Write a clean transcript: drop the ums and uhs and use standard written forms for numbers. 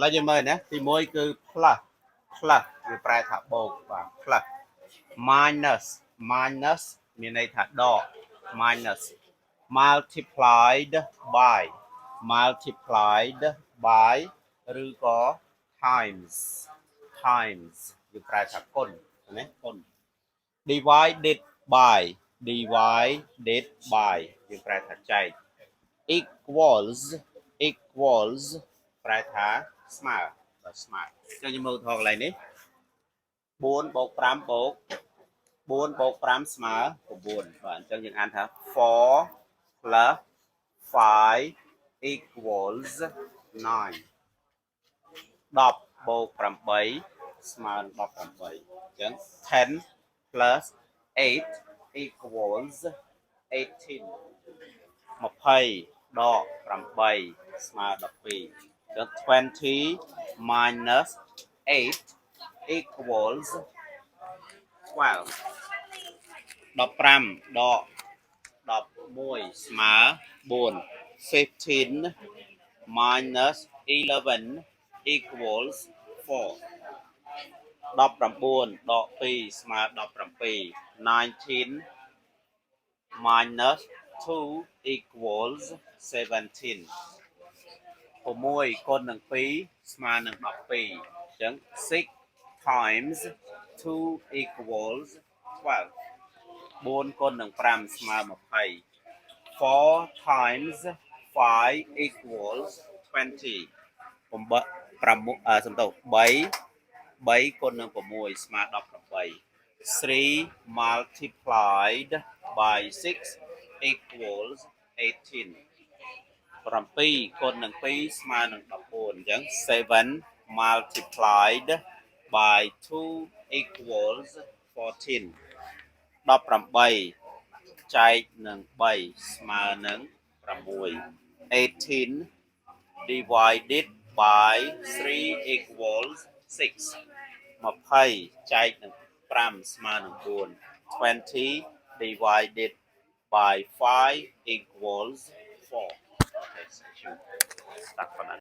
ឡើយយើងមើលណាទី1គឺ plus plus វាប្រែថាបូកបាទ plus minus minus មានន័យថាដក minus multiplied by multiplied by ឬក៏ times times វាប្រែថាគុណណាគុណ divided by divided by វាប្រែថាចែក equals equals ប្រែថាស្មើបាទស្មើអញ្ចឹងយើងមើលថតកន្លែងនេះ4 + 5 + 4 + 5 ស្មើ9បាទអញ្ចឹងយើងអានថា4 plus 5 equals 9 10 + 8 ស្មើនឹង18អញ្ចឹង10 plus 8 equals 18 20 ដក8ស្មើ12ចឹង20 minus 8 equals 12 15 ដក11ស្មើ4 15 minus 11 equals 4 19 ដក2ស្មើ17 19 minus 2 equals 17 6 គុណនឹង2ស្មើនឹង12អញ្ចឹង6 times 2 equals 12 4គុណនឹង5ស្មើ20 4 times 5 equals 20 សំទោស3គុណនឹង6ស្មើ18 3 multiplied by 6 equals 18 7គុណនឹង2ស្មើនឹង14អញ្ចឹង7 multiplied by 2 equals 14 18ចែកនឹង3ស្មើនឹង6 18 divided by 3 equals 6 20ចែកនឹង5ស្មើនឹង4 20 divided by 5 equals 4 okay, so start from that.